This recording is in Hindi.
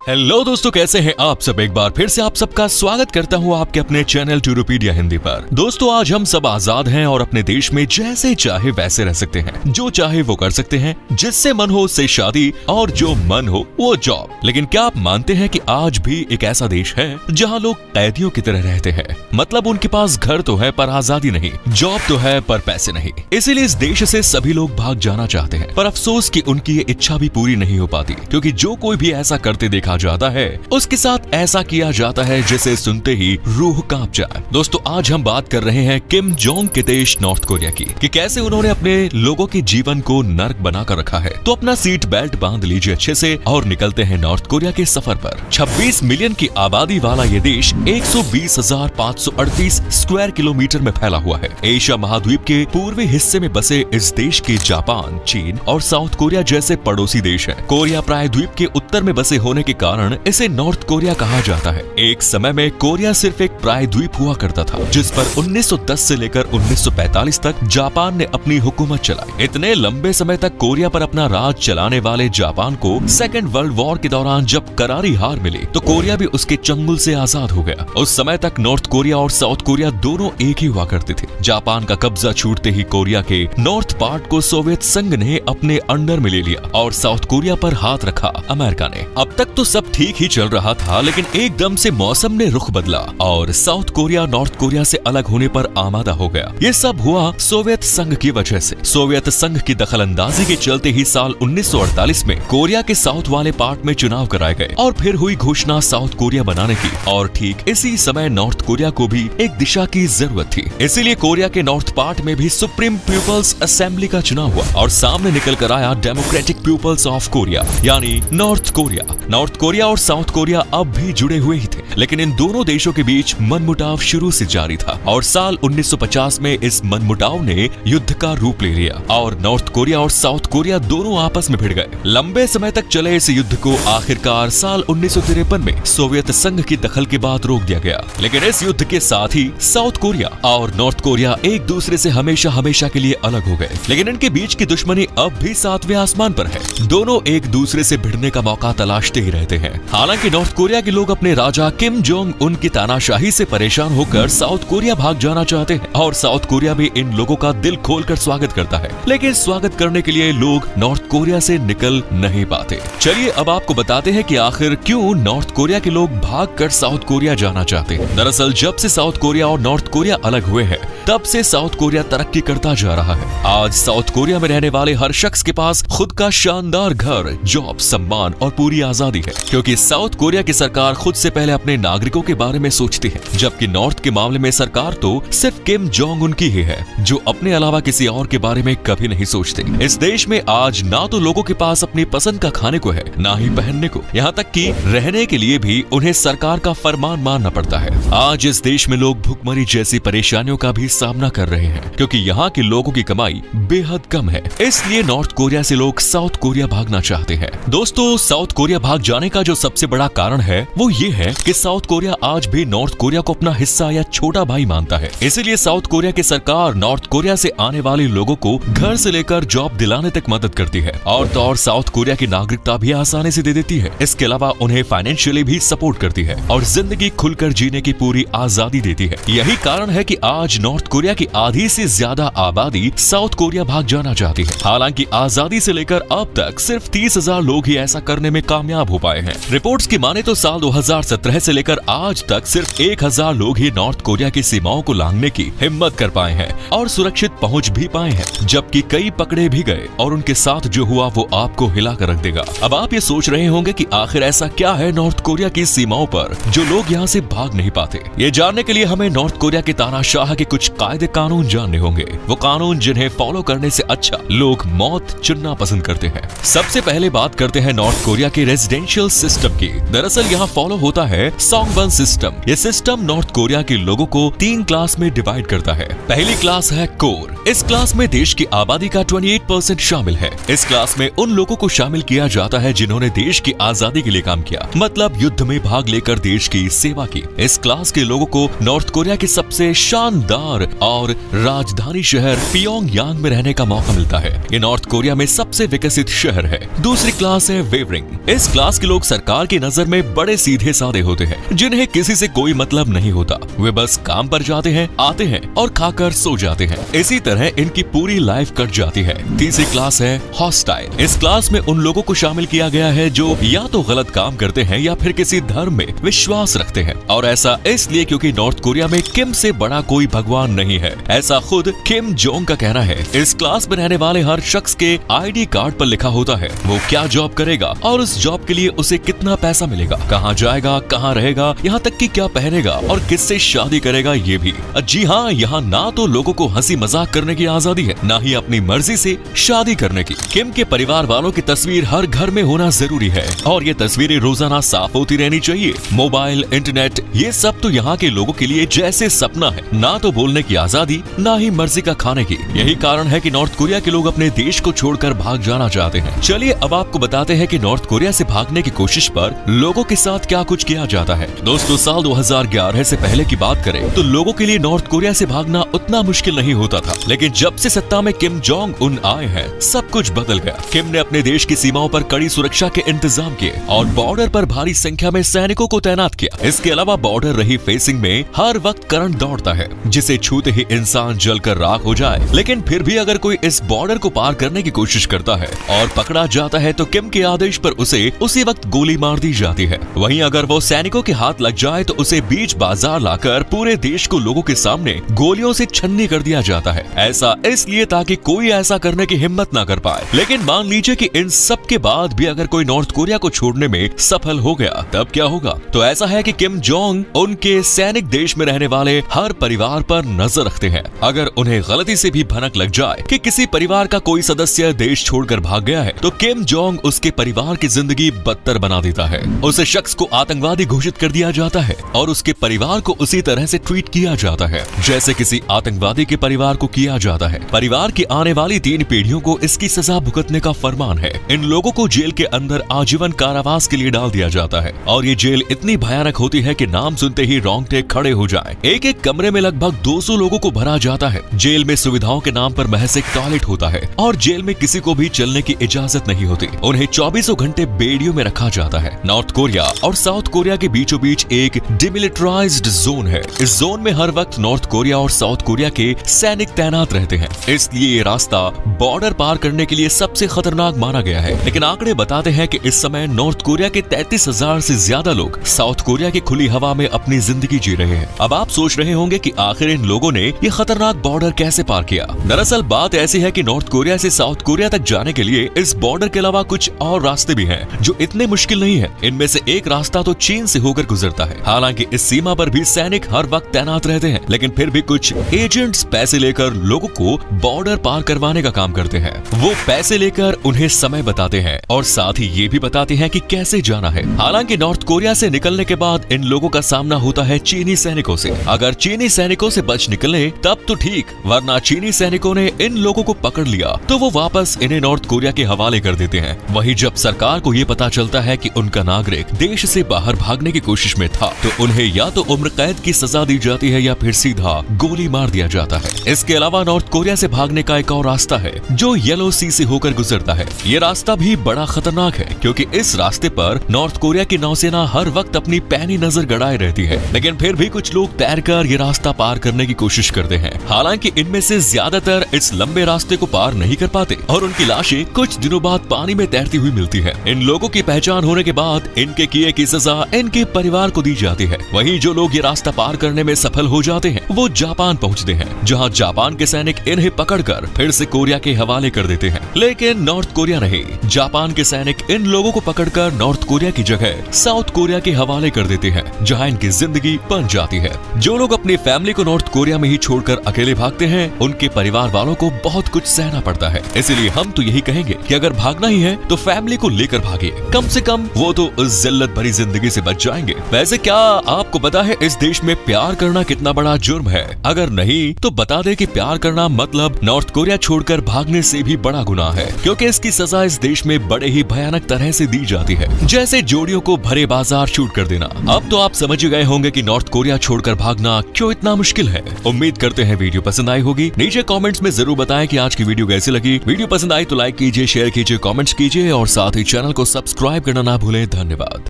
हेलो दोस्तों, कैसे हैं आप सब। एक बार फिर से आप सबका स्वागत करता हूं आपके अपने चैनल टूरूपीडिया हिंदी पर। दोस्तों, आज हम सब आजाद हैं और अपने देश में जैसे चाहे वैसे रह सकते हैं, जो चाहे वो कर सकते हैं, जिससे मन हो उससे शादी और जो मन हो वो जॉब। लेकिन क्या आप मानते हैं कि आज भी एक ऐसा देश है जहां लोग कैदियों की तरह रहते हैं? मतलब उनके पास घर तो है पर आजादी नहीं, जॉब तो है पर पैसे नहीं। इसीलिए इस देश से सभी लोग भाग जाना चाहते हैं, पर अफसोस कि उनकी ये इच्छा भी पूरी नहीं हो पाती, क्योंकि जो कोई भी ऐसा करते देखा जाता है उसके साथ ऐसा किया जाता है जिसे सुनते ही रूह कांप जाए। दोस्तों, आज हम बात कर रहे हैं किम जोंग के देश नॉर्थ कोरिया की, कि कैसे उन्होंने अपने लोगों के जीवन को नर्क बनाकर रखा है। तो अपना सीट बेल्ट बांध लीजिए अच्छे से और निकलते हैं नॉर्थ कोरिया के सफर पर। 26 मिलियन की आबादी वाला ये देश 120,538 स्क्वायर किलोमीटर में फैला हुआ है। एशिया महाद्वीप के पूर्वी हिस्से में बसे इस देश के जापान, चीन और साउथ कोरिया जैसे पड़ोसी देश हैं। कोरिया प्रायद्वीप के उत्तर में बसे होने के कारण इसे नॉर्थ कोरिया कहा जाता है। एक समय में कोरिया सिर्फ एक प्रायद्वीप हुआ करता था, जिस पर 1910 से लेकर 1945 तक जापान ने अपनी हुकूमत चलाई। इतने लंबे समय तक कोरिया पर अपना राज चलाने वाले जापान को सेकेंड वर्ल्ड वॉर के दौरान जब करारी हार मिली तो कोरिया भी उसके चंगुल से आजाद हो गया। उस समय तक नॉर्थ कोरिया और साउथ कोरिया दोनों एक ही हुआ करते थे। जापान का कब्जा छूटते ही कोरिया के नॉर्थ पार्ट को सोवियत संघ ने अपने अंडर में ले लिया और साउथ कोरिया पर हाथ रखा अमेरिका ने। अब तक तो सब ठीक ही चल रहा था, लेकिन एकदम से मौसम ने रुख बदला और साउथ कोरिया नॉर्थ कोरिया से अलग होने पर आमादा हो गया। ये सब हुआ सोवियत संघ की वजह से। सोवियत संघ की दखलंदाजी के चलते ही साल 1948 में कोरिया के साउथ वाले पार्ट में चुनाव कराए गए और फिर हुई घोषणा साउथ कोरिया बनाने की। और ठीक इसी समय नॉर्थ कोरिया को भी एक दिशा की जरूरत थी, इसीलिए कोरिया के नॉर्थ पार्ट में भी सुप्रीम पीपल्स असेंबली का चुनाव हुआ और सामने निकल कर आया डेमोक्रेटिक पीपल्स ऑफ कोरिया, यानी नॉर्थ कोरिया। नॉर्थ कोरिया और साउथ कोरिया अब भी जुड़े हुए ही थे, लेकिन इन दोनों देशों के बीच मनमुटाव शुरू से जारी था और साल 1950 में इस मनमुटाव ने युद्ध का रूप ले लिया और नॉर्थ कोरिया और साउथ कोरिया दोनों आपस में भिड़ गए। लंबे समय तक चले इस युद्ध को आखिरकार साल 1953 में सोवियत संघ की दखल के बाद रोक दिया गया। लेकिन इस युद्ध के साथ ही साउथ कोरिया और नॉर्थ कोरिया एक दूसरे से हमेशा हमेशा के लिए अलग हो गए, लेकिन इनके बीच की दुश्मनी अब भी 7वें आसमान पर है। दोनों एक दूसरे से भिड़ने का मौका तलाशते ही रहते हैं। हालांकि नॉर्थ कोरिया के लोग अपने राजा किम जोंग उन की तानाशाही से परेशान होकर साउथ कोरिया भाग जाना चाहते हैं और साउथ कोरिया भी इन लोगों का दिल खोलकर स्वागत करता है, लेकिन स्वागत करने के लिए लोग नॉर्थ कोरिया से निकल नहीं पाते। चलिए अब आपको बताते हैं कि आखिर क्यों नॉर्थ कोरिया के लोग भागकर साउथ कोरिया जाना चाहते हैं। दरअसल जब से साउथ कोरिया और नॉर्थ कोरिया अलग हुए हैं, तब से साउथ कोरिया तरक्की करता जा रहा है। आज साउथ कोरिया में रहने वाले हर शख्स के पास खुद का शानदार घर, जॉब, सम्मान और पूरी आजादी है, क्योंकि साउथ कोरिया की सरकार खुद से पहले अपने नागरिकों के बारे में सोचती है, जबकि नॉर्थ के मामले में सरकार तो सिर्फ किम जोंग उन की ही है, जो अपने अलावा किसी और के बारे में कभी नहीं सोचते। इस देश में आज ना तो लोगों के पास अपनी पसंद का खाने को है, ना ही पहनने को, यहाँ तक कि रहने के लिए भी उन्हें सरकार का फरमान मानना पड़ता है। आज इस देश में लोग भुखमरी जैसी परेशानियों का भी सामना कर रहे हैं, क्योंकि यहाँ के लोगों की कमाई बेहद कम है। इसलिए नॉर्थ कोरिया से लोग साउथ कोरिया भागना चाहते हैं। दोस्तों, साउथ कोरिया भाग जाने का जो सबसे बड़ा कारण है वो ये है कि साउथ कोरिया आज भी नॉर्थ कोरिया को अपना हिस्सा या छोटा भाई मानता है। इसीलिए साउथ कोरिया की सरकार नॉर्थ कोरिया से आने वाले लोगों को घर से लेकर जॉब दिलाने तक मदद करती है और तो और साउथ कोरिया की नागरिकता भी आसानी से दे देती है। इसके अलावा उन्हें फाइनेंशियली भी सपोर्ट करती है और जिंदगी खुलकर जीने की पूरी आजादी देती है। यही कारण है कि आज नॉर्थ कोरिया की आधी से ज्यादा आबादी साउथ कोरिया भाग जाना चाहती है। हालांकि आजादी से लेकर अब तक सिर्फ 30,000 लोग ही ऐसा करने में कामयाब हो पाए हैं। रिपोर्ट्स की माने तो साल 2017 से लेकर आज तक सिर्फ 1,000 लोग ही नॉर्थ कोरिया की सीमाओं को लांघने की हिम्मत कर पाए हैं और सुरक्षित पहुंच भी पाए हैं, जबकि कई पकड़े भी गए और उनके साथ जो हुआ वो आपको हिला कर रख देगा। अब आप ये सोच रहे होंगे कि आखिर ऐसा क्या है नॉर्थ कोरिया की सीमाओं पर जो लोग यहाँ से भाग नहीं पाते। ये जानने के लिए हमें नॉर्थ कोरिया के तानाशाह के कुछ कायदे कानून जानने होंगे, वो कानून जिन्हें फॉलो करने से अच्छा लोग मौत चुनना पसंद करते हैं। सबसे पहले बात करते हैं नॉर्थ कोरिया के रेजिडेंशियल सिस्टम की। दरअसल यहाँ फॉलो होता है सोंगबन सिस्टम। ये सिस्टम नॉर्थ कोरिया के लोगों को 3 क्लास में डिवाइड करता है। पहली क्लास है कोर। इस क्लास में देश की आबादी का 28% शामिल है। इस क्लास में उन लोगों को शामिल किया जाता है जिन्होंने देश की आजादी के लिए काम किया, मतलब युद्ध में भाग लेकर देश की सेवा की। इस क्लास के लोगों को नॉर्थ कोरिया के सबसे शानदार परिवार और राजधानी शहर पियोंगयांग में रहने का मौका मिलता है। ये नॉर्थ कोरिया में सबसे विकसित शहर है। दूसरी क्लास है वेवरिंग। इस क्लास के लोग सरकार की नजर में बड़े सीधे साधे होते हैं, जिन्हें किसी से कोई मतलब नहीं होता। वे बस काम पर जाते हैं, आते हैं और खाकर सो जाते हैं। इसी तरह इनकी पूरी लाइफ कट जाती है। तीसरी क्लास है हॉस्टाइल। इस क्लास में उन लोगों को शामिल किया गया है जो या तो गलत काम करते हैं या फिर किसी धर्म में विश्वास रखते हैं, और ऐसा इसलिए क्योंकि नॉर्थ कोरिया में किम से बड़ा कोई भगवान नहीं है, ऐसा खुद किम जोंग का कहना है। इस क्लास में रहने वाले हर शख्स के आईडी कार्ड पर लिखा होता है वो क्या जॉब करेगा और उस जॉब के लिए उसे कितना पैसा मिलेगा, कहाँ जाएगा, कहाँ रहेगा, यहाँ तक कि क्या पहनेगा और किससे शादी करेगा ये भी। जी हाँ, यहाँ ना तो लोगों को हंसी मजाक करने की आजादी है, ना ही अपनी मर्जी से शादी करने की। किम के परिवार वालों की तस्वीर हर घर में होना जरूरी है और ये तस्वीरें रोजाना साफ होती रहनी चाहिए। मोबाइल, इंटरनेट, ये सब तो यहाँ के लोगों के लिए जैसे सपना है, ना तो बोलने की आजादी, ना ही मर्जी का खाने की। यही कारण है कि नॉर्थ कोरिया के लोग अपने देश को छोड़कर भाग जाना चाहते हैं। चलिए अब आपको बताते हैं कि नॉर्थ कोरिया से भागने की कोशिश पर लोगों के साथ क्या कुछ किया जाता है। दोस्तों, साल 2011 से पहले की बात करें तो लोगों के लिए नॉर्थ कोरिया से भागना उतना मुश्किल नहीं होता था, लेकिन जब से सत्ता में किम जोंग उन आए हैं सब कुछ बदल गया। किम ने अपने देश की सीमाओं पर कड़ी सुरक्षा के इंतजाम किए और बॉर्डर पर भारी संख्या में सैनिकों को तैनात किया। इसके अलावा बॉर्डर रही फेसिंग में हर वक्त करंट दौड़ता है, जिसे छूते ही इंसान जलकर राख हो जाए। लेकिन फिर भी अगर कोई इस बॉर्डर को पार करने की कोशिश करता है और पकड़ा जाता है तो किम के आदेश पर उसे उसी वक्त गोली मार दी जाती है। वहीं अगर वो सैनिकों के हाथ लग जाए तो उसे बीच बाजार लाकर पूरे देश को लोगों के सामने गोलियों से छन्नी कर दिया जाता है। ऐसा इसलिए ताकि कोई ऐसा करने की हिम्मत ना कर पाए। लेकिन मान लीजिए कि इन सब के बाद भी अगर कोई नॉर्थ कोरिया को छोड़ने में सफल हो गया, तब क्या होगा? तो ऐसा है कि किम जोंग उनके सैनिक देश में रहने वाले हर परिवार पर नजर रखते हैं। अगर उन्हें गलती से भी भनक लग जाए कि किसी परिवार का कोई सदस्य देश छोड़कर भाग गया है, तो किम जोंग उसके परिवार की जिंदगी बदतर बना देता है। उस शख्स को आतंकवादी घोषित कर दिया जाता है और उसके परिवार को उसी तरह से ट्रीट किया जाता है जैसे किसी आतंकवादी के परिवार को किया जाता है। परिवार की आने वाली 3 पीढ़ियों को इसकी सजा भुगतने का फरमान है। इन लोगों को जेल के अंदर आजीवन कारावास के लिए डाल दिया जाता है और ये जेल इतनी भयानक होती है कि नाम सुनते ही रोंगटे खड़े हो जाएं। एक एक कमरे में लगभग 200 लोगों को भरा जाता है। जेल में सुविधाओं के नाम पर महज एक टॉयलेट होता है और जेल में किसी को भी चलने की इजाजत नहीं होती। उन्हें 24 घंटे बेड़ियों में रखा जाता है। नॉर्थ कोरिया और साउथ कोरिया के बीचों बीच एक डिमिलिटराइज्ड जोन है। इस जोन में हर वक्त नॉर्थ कोरिया और साउथ कोरिया के सैनिक तैनात रहते हैं, इसलिए ये रास्ता बॉर्डर पार करने के लिए सबसे खतरनाक माना गया है। लेकिन आंकड़े बताते हैं कि इस समय नॉर्थ कोरिया के 33,000 से ज्यादा लोग साउथ कोरिया की खुली हवा में अपनी जिंदगी जी रहे हैं। अब आप सोच रहे होंगे कि आखिर इन लोगों ने ये खतरनाक बॉर्डर कैसे पार किया। दरअसल बात ऐसी है कि नॉर्थ कोरिया से साउथ कोरिया तक जाने के लिए इस बॉर्डर के अलावा कुछ और रास्ते भी हैं जो इतने मुश्किल नहीं है। इनमें से एक रास्ता तो चीन से होकर गुजरता है। हालांकि इस सीमा पर भी सैनिक हर वक्त तैनात रहते हैं, लेकिन फिर भी कुछ एजेंट्स पैसे लेकर लोगों को बॉर्डर पार करवाने का काम करते हैं। वो पैसे लेकर उन्हें समय बताते हैं और साथ ही ये भी बताते हैं कि कैसे जाना है। हालांकि नॉर्थ कोरिया से निकलने के बाद इन लोगों का सामना होता है चीनी सैनिकों से। अगर चीनी सैनिकों से बच निकले तब तो ठीक, वरना चीनी सैनिकों ने इन लोगों को पकड़ लिया तो वो वापस इन्हें नॉर्थ कोरिया के हवाले कर देते हैं। वहीं जब सरकार को ये पता चलता है कि उनका नागरिक देश से बाहर भागने की कोशिश में था, तो उन्हें या तो उम्र कैद की सजा दी जाती है या फिर सीधा गोली मार दिया जाता है। इसके अलावा नॉर्थ कोरिया से भागने का एक और रास्ता है जो येलो सी से होकर गुजरता है। ये रास्ता भी बड़ा खतरनाक है क्योंकि इस रास्ते पर नॉर्थ कोरिया की नौसेना हर वक्त अपनी पैनी नजर गड़ाए रहती है। लेकिन फिर भी कुछ लोग तैरकर ये रास्ता पार करने की कोशिश करते हैं। हालांकि इनमें से ज्यादातर इस लंबे रास्ते को पार नहीं कर पाते और उनकी लाशें कुछ दिनों बाद पानी में तैरती हुई मिलती है। इन लोगों की पहचान होने के बाद इनके किए की सजा इनके परिवार को दी जाती है। वहीं जो लोग ये रास्ता पार करने में सफल हो जाते हैं वो जापान पहुंचते हैं, जहां जापान के सैनिक इन्हें पकड़कर फिर से कोरिया के हवाले कर देते हैं। लेकिन नॉर्थ कोरिया नहीं, जापान के सैनिक इन लोगों को पकड़कर नॉर्थ कोरिया की जगह साउथ कोरिया के हवाले कर देते हैं, जहां इनकी जिंदगी बन जाती है। जो लोग अपनी फैमिली को नॉर्थ कोरिया में ही छोड़कर अकेले भागते हैं, उनके परिवार वालों को बहुत कुछ सहना पड़ता है। इसीलिए हम तो यही कहेंगे कि अगर भागना ही है तो फैमिली को लेकर भागिए, कम से कम वो तो उस जिल्लत भरी जिंदगी से बच जाएंगे। वैसे क्या आपको पता है इस देश में प्यार करना कितना बड़ा जुर्म है? अगर नहीं तो बता दे कि प्यार करना मतलब नॉर्थ कोरिया छोड़कर भागने से भी बड़ा गुनाह है, क्योंकि इसकी सजा इस देश में बड़े ही भयानक तरह से दी जाती है, जैसे जोड़ियों को भरे बाजार शूट कर देना। अब तो आप समझ गए होंगे कि नॉर्थ कोरिया छोड़कर भागना क्यों इतना मुश्किल है। उम्मीद करते हैं वीडियो पसंद आई होगी। नीचे कमेंट्स में जरूर बताएं कि आज की वीडियो कैसी लगी। वीडियो पसंद आई तो लाइक कीजिए, शेयर कीजिए, कमेंट्स कीजिए और साथ ही चैनल को सब्सक्राइब करना ना भूलें। धन्यवाद।